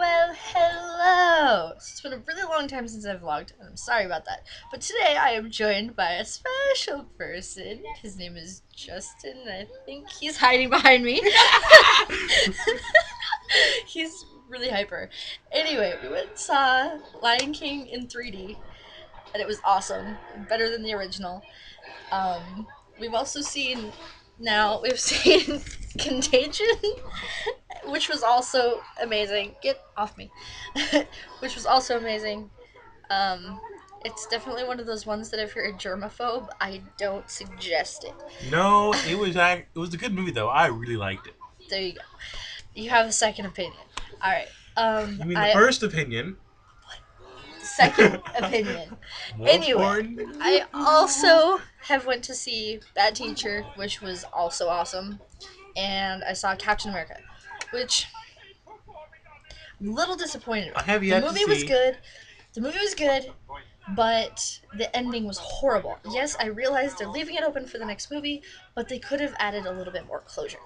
Well, hello! It's been a really long time since I've vlogged, and I'm sorry about that. But today I am joined by a special person. His name is Justin, and I think he's hiding behind me. He's really hyper. Anyway, we went and saw Lion King in 3D, and it was awesome. Better than the original. Um, we've also seen we've seen Contagion, which was also amazing. Get off me. Which was also amazing. Um, it's definitely one of those ones that if you're a germaphobe, I don't suggest it. No, it was a good movie though. I really liked it. There you go. You have a second opinion. All right. You mean the I first opinion? second opinion. More Anyway, important. I also have went to see Bad Teacher, which was also awesome, and I saw Captain America, which I'm a little disappointed I with. have The yet to movie was see. good. The movie was good, but the ending was horrible. Yes, I realize they're leaving it open for the next movie, but they could have added a little bit more closure.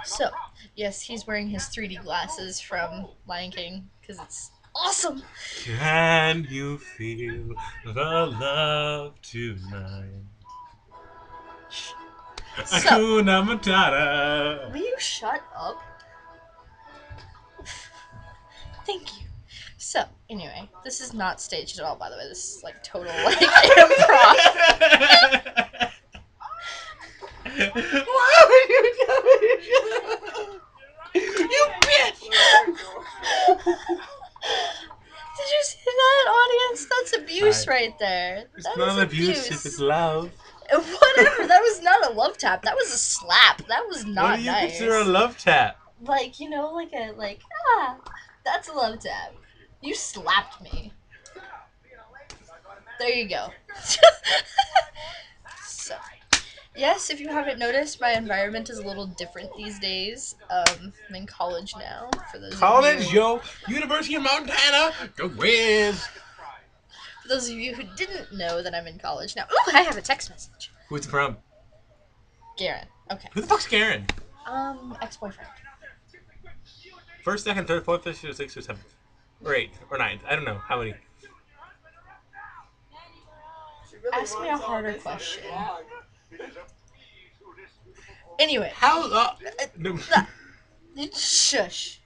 So, yes, he's wearing his 3D glasses from Lion King because it's awesome. Can you feel the love tonight? So, Hakuna Matata. will you shut up? Thank you. So, anyway, this is not staged at all, by the way. This is like total like improv. Why would you tell me to shut up? You bitch! Did you see that, audience? That's abuse Hi. right there. It's That is not abuse if it's love. Whatever. That was not a love tap. That was a slap. That was What not do you nice. consider a love tap? Like that's a love tap. You slapped me. There you go. So, yes, if you haven't noticed, my environment is a little different these days. I'm in college now. For those College, of you, yo, University of Montana, go Wiz. for those of you who didn't know that I'm in college now. Ooh, I have a text message. Who's it from? Garen. Okay. Who the fuck's Karen? Ex-boyfriend. First, second, third, fourth, fifth, sixth, or seventh, or eighth, or ninth. I don't know how many. Ask me a harder question. Anyway, How? No. shush.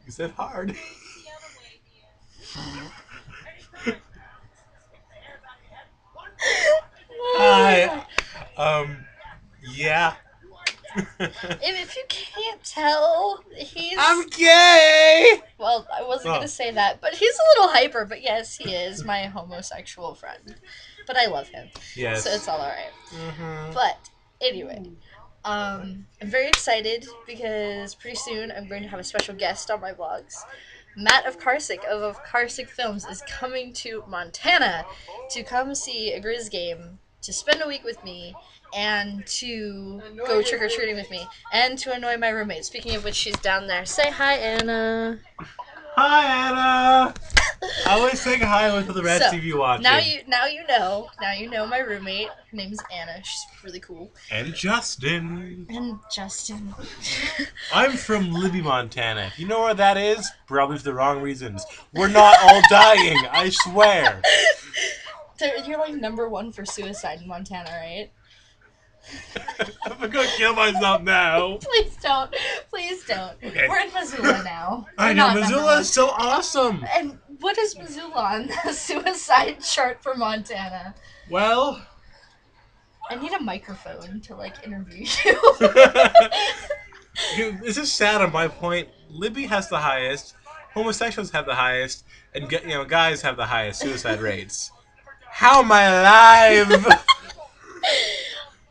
You said hard. Hi. Yeah. If you can't tell, he's I'm gay. well. I wasn't Oh. gonna say that, but he's a little hyper. But yes, he is my homosexual friend. But I love him, Yes. so it's all alright. Mm-hmm. But anyway, I'm very excited because pretty soon I'm going to have a special guest on my vlogs. Matt of Carsick Films is coming to Montana to come see a Grizz game, to spend a week with me, and to go trick or treating with me, and to annoy my roommate. Speaking of which, she's down there. Say hi, Anna. Hi, Anna. I always say hi with the rest So, of you watching. Now you know my roommate. Her name's Anna. She's really cool. And Justin. And Justin. I'm from Libby, Montana. If you know where that is, probably for the wrong reasons. We're not all dying, I swear. You're like #1 for suicide in Montana, right? I'm gonna kill myself now. Please don't. Please don't. Okay. We're in Missoula now. I We're know, not Missoula is #1. so awesome. And what is Missoula on the suicide chart for Montana? Well, I need a microphone to like interview you. this is sad on my point. Libby has the highest, homosexuals have the highest, and guys have the highest suicide rates. How am I alive?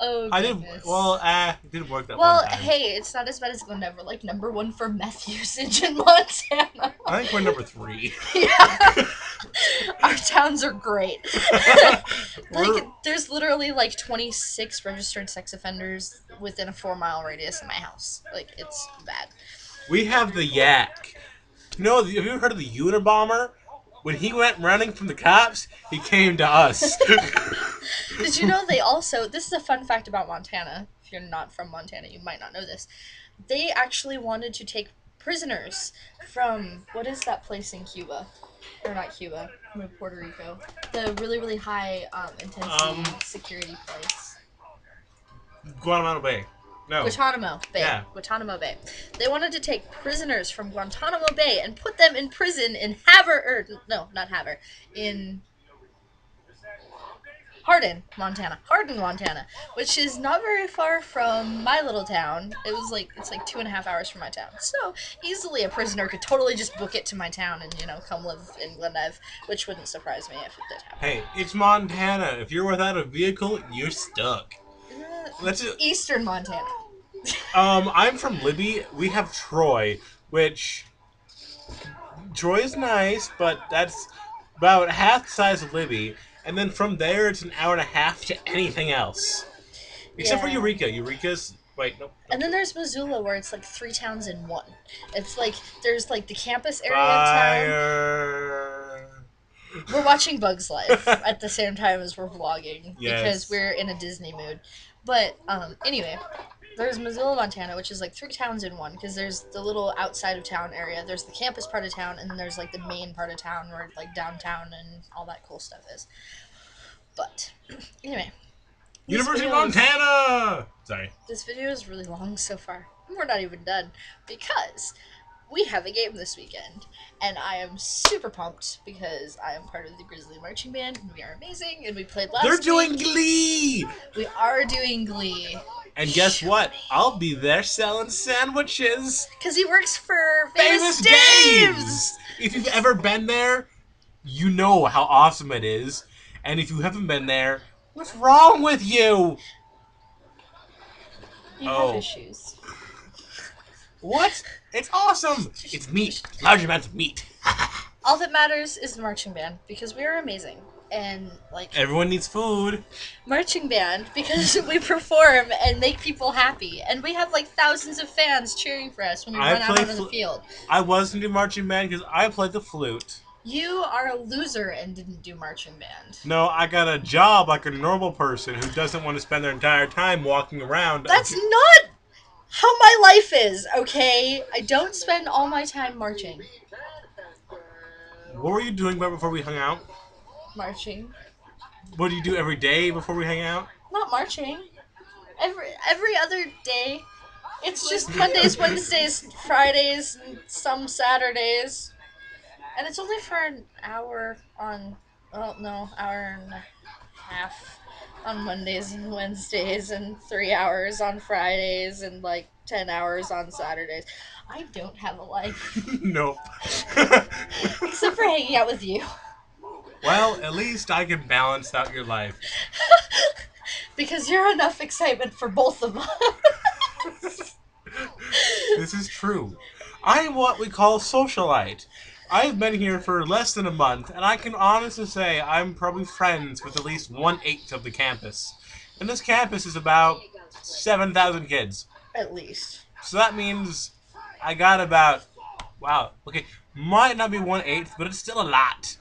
Oh, I did goodness. well. It didn't work that Well, one time. hey, it's not as bad as Glen. We're like #1 for meth usage in Montana. I think we're number 3. Yeah. Our towns are great. We're- Like, there's literally like 26 registered sex offenders within a 4-mile radius of my house. Like, it's bad. we have the yak. Have you ever heard of the Unabomber? When he went running from the cops, he came to us. Did you know they also, this is a fun fact about Montana. If you're not from Montana, you might not know this. They actually wanted to take prisoners from what is that place in Cuba? Or not Cuba, from Puerto Rico. The really, really high intensity Um, security place. Guantanamo Bay. No. Guantanamo Bay. Yeah. Guantanamo Bay. They wanted to take prisoners from Guantanamo Bay and put them in prison in Havre, or no, not Havre, in Hardin, Montana. Hardin, Montana, which is not very far from my little town. It's like 2.5 hours from my town. So easily a prisoner could totally just book it to my town and, come live in Glendive, which wouldn't surprise me if it did happen. Hey, it's Montana. If you're without a vehicle, you're stuck. Let's just, Eastern Montana. I'm from Libby. We have Troy, which Troy is nice, but that's about half the size of Libby. And then from there, it's an hour and a half to anything else. Except for Yeah. Eureka. Eureka's... Wait, nope. And then there's Missoula, where it's like 3 towns in one. It's like, there's like the campus area Fire. of town. We're watching Bugs Life at the same time as we're vlogging. Yes. Because we're in a Disney mood. But, anyway, there's Missoula, Montana, which is like 3 towns in one. Because there's the little outside of town area. There's the campus part of town, and then there's like the main part of town where like downtown and all that cool stuff is. But, anyway. University of Montana! Sorry. This video is really long so far. We're not even done because we have a game this weekend, and I am super pumped because I am part of the Grizzly Marching Band, and we are amazing, and we played last They're doing week. Glee! We are doing Glee. And guess what? I'll be there selling sandwiches. Because he works for Famous Dave's! If you've ever been there, you know how awesome it is. And if you haven't been there, what's wrong with you? You Oh. have issues. What? It's awesome! It's meat. Large amounts of meat. All that matters is the marching band, because we are amazing. And, like, Everyone needs food. marching band, because we perform and make people happy. And we have, like, thousands of fans cheering for us when we run out onto the field. I wasn't in marching band because I played the flute. You are a loser and didn't do marching band. No, I got a job like a normal person who doesn't want to spend their entire time walking around. That's not how my life is, okay? I don't spend all my time marching. What were you doing right before we hung out? Marching. What do you do every day before we hang out? Not marching. Every other day. It's just Mondays, Wednesdays, Fridays, and some Saturdays. And it's only for an hour on, well, no, hour and a half on Mondays and Wednesdays, and 3 hours on Fridays, and like 10 hours on Saturdays. I don't have a life. Nope. Except for hanging out with you. Well, at least I can balance out your life. Because you're enough excitement for both of us. This is true. I am what we call socialite. I've been here for less than a month, and I can honestly say I'm probably friends with at least 1/8 of the campus. And this campus is about 7,000 kids. At least. So that means I got about, wow, okay, might not be 1/8, but it's still a lot.